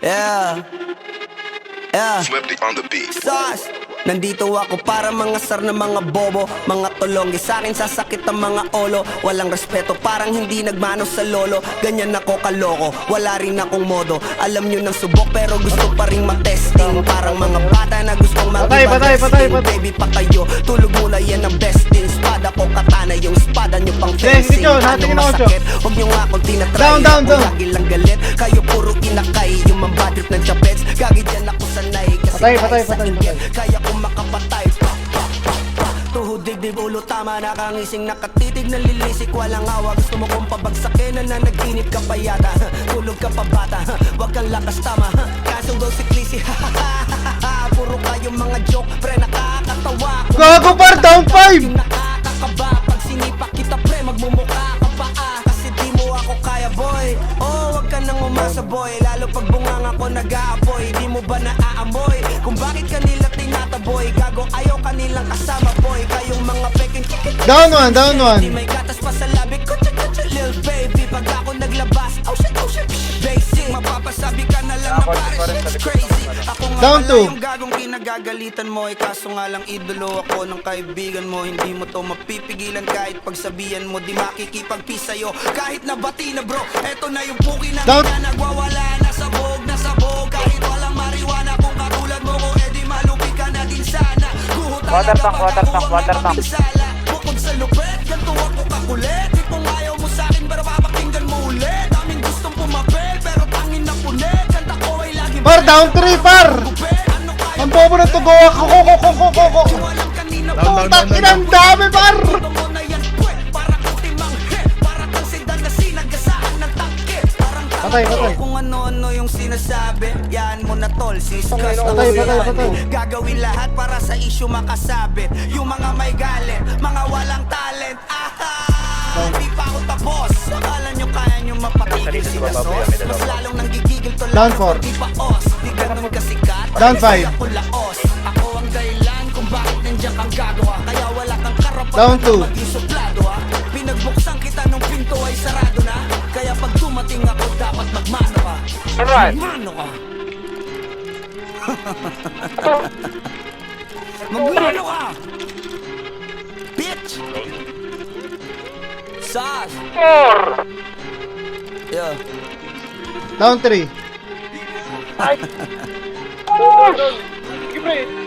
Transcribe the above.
Yeah. Yeah. Flipped on the beat. Sauce. Nandito ako para mga sar na mga bobo, mga tulonggi. Sa akin sasakit ang mga olo. Walang respeto, parang hindi nagmano sa lolo. Ganyan ako kaloko, wala rin akong modo. Alam nyo ng subok pero gusto pa rin matesting. Parang mga bata na gustong mag-ibag-testing. Baby pa kayo, tulog muna yan ang besting. Espada ko katana, yung espada nyo pang fencing. Ano masakit, huwag nyo nga akong tinatry. Ako lagi lang galit, kayo puro inakay. Yung mambadrip ng chapets, gagi dyan ako sanay. Kasi kahit sa inggit, kaya ko makapatay. Tuhod, dibdib, ulo, tama, nakangising, nakatitig, nalilisik, walang awa. Gusto mo kong pabagsakin, nananaginip ka pa yata. Tulog ka pa bata, wag kang lakas tama. Kaso daw si Clissy, puro kayong mga joke, pre, nakakatawa. Gago par, down 5! Yung nakakakaba, pag sinipak kita pre, magmumukha ka pa kasi di mo ako kaya boy. Oh, wag ka nang umasa boy, lalo pag bunganga ko nag-aapoy. Di mo ba naaamoy kung bakit kanila tinataboy? Gago ayaw kanilang kasama boy, kayong mga peking kikit. Down 1, down 1. Di may gatas pa sa labi, kutsa lil baby. Pag ako naglabas, oh shit, basic. Mapapasabi ka na lang na pare shit's crazy. Ako nga Down pala two. yung gagong kinagagalitan mo. Kaso nga lang idolo ako ng kaibigan mo. Hindi mo to mapipigilan kahit pagsabihan mo. Di makikipag-peace sa'yo kahit nabati na bro. Eto na yung puki na Down. nagwawala. Nasabog. Kahit walang mariwana. Kung katulad mo ko, edi malupi ka na din sana. Guhutan Water ka tank, water tank, water tank. Bukod sa lupet, ganito ako kakulit. Di kung ayaw mo sa'kin, pero papakinggan mo ulit. Daming gustong pumapel, pero tangin na punit. Kanta ko ay lagi Par, down 3 par! Ang bobo na tugo ako, ko. Putang inang dami par! Patay. Kung ano-ano yung sinasabi, yan mo na tol, siskas na Patay. gagawin lahat para sa issue makasabit. Yung mga may galit, mga walang talent. Hindi pa ako tapos. Akala nyo kaya nyo mapatigil si Nasos. Mas lalong nanggigigil to Down lang four. Di pa os, di ganun kasikat. Down five. Ako laos, ako ang dahilan kung bakit nandiyan kang gagawa. Kaya wala kang karapatan Down na two. maging suplado Pinagbuksan kita nung pinto ay sarado na. Kaya pag dumating ako dapat magmano ka. Alright. Magmano ka. Magmano ka. Bitch. Sas. 4! Yeah. Down 3. Push! Give it!